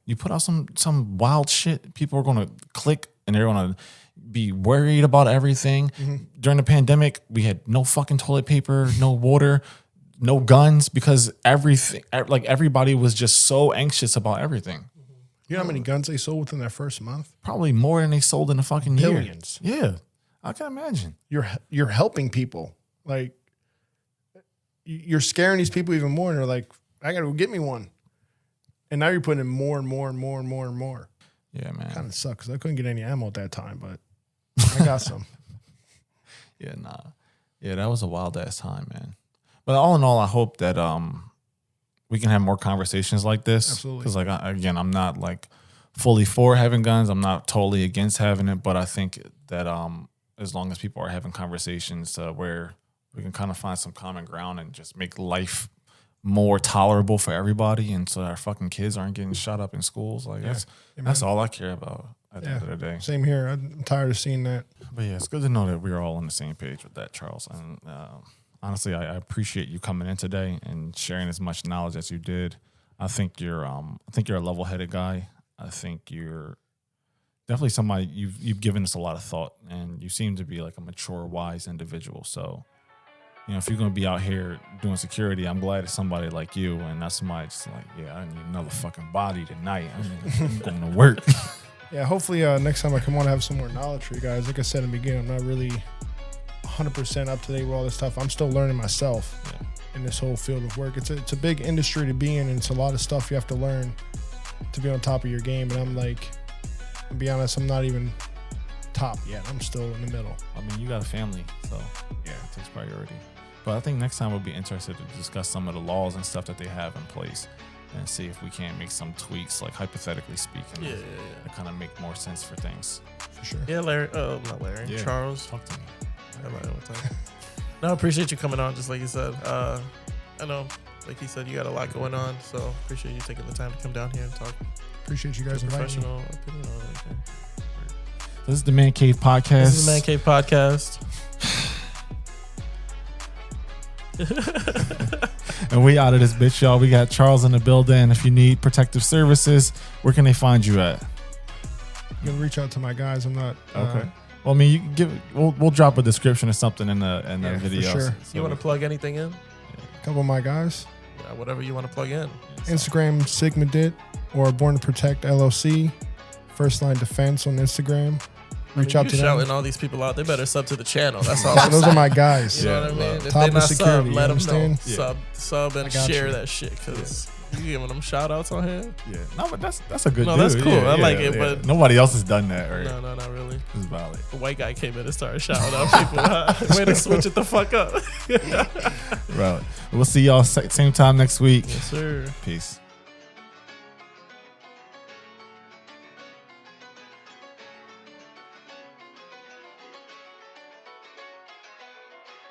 You put out some wild shit, people are going to click and they're going to be worried about everything. During the pandemic, we had no fucking toilet paper, no water, no guns because everything, like everybody was just so anxious about everything. You know how many guns they sold within that first month? Probably more than they sold in a fucking year. Billions. Yeah, I can imagine. You're helping people. Like, you're scaring these people even more, and they're like, I got to go get me one. And now you're putting in more and more and more and more and more. Yeah, man. Kind of sucks because I couldn't get any ammo at that time, but I got some. Yeah, that was a wild ass time, man. But all in all, I hope that we can have more conversations like this. Absolutely. Because, like, I'm not like fully for having guns. I'm not totally against having it, but I think that as long as people are having conversations where we can kind of find some common ground and just make life more tolerable for everybody, and so our fucking kids aren't getting shot up in schools. Like, that's all I care about at the end of the day. Same here. I'm tired of seeing that. But yeah, it's good to know that we're all on the same page with that, Charles. And honestly, I appreciate you coming in today and sharing as much knowledge as you did. I think you're a level-headed guy. I think you're definitely somebody you've given us a lot of thought, and you seem to be like a mature, wise individual. So, you know, if you're gonna be out here doing security, I'm glad it's somebody like you, and not somebody just like, I need another fucking body tonight. I'm going to work. Yeah, hopefully next time I come on, I have some more knowledge for you guys. Like I said in the beginning, I'm not really 100% up to date with all this stuff. I'm still learning myself in this whole field of work. It's a big industry to be in, and it's a lot of stuff you have to learn to be on top of your game. And I'm like, to be honest, I'm not even top yet. I'm still in the middle. I mean, you got a family, so yeah, it takes priority. But I think next time we'll be interested to discuss some of the laws and stuff that they have in place and see if we can't make some tweaks, like hypothetically speaking, to kind of make more sense for things. For sure. Yeah, Larry. Not Larry. Yeah. Charles. Talk to me. No, I appreciate you coming on, just like you said. I know, like you said, you got a lot going on, so appreciate you taking the time to come down here and talk. Appreciate you guys inviting me. Professional opinion on everything. This is the Mancave Podcast. This is the Mancave Podcast. And we out of this bitch, y'all. We got Charles in the building. If you need protective services, where can they find you at? You can reach out to my guys. I'm not okay. Well, I mean, you can give. We'll drop a description or something in the video. For sure. You want to plug anything in? A couple of my guys. Yeah, whatever you want to plug in. Instagram Sigma Dit or Born to Protect LLC. First Line Defense on Instagram. Reach out to them. Shouting all these people out. They better sub to the channel. That's all. I'm Those saying. are my guys. You know what I mean? If Top they of not security, sub, let you them know. understand? Sub and got share you. that shit because you giving them shout outs on here. Yeah. No, but that's a good. No, dude. that's cool. Yeah, I like it, but nobody else has done that, right? No, not really. It's valid. The white guy came in and started shouting out people. Huh? Way to switch it the fuck up. Right. We'll see y'all same time next week. Yes, sir. Peace.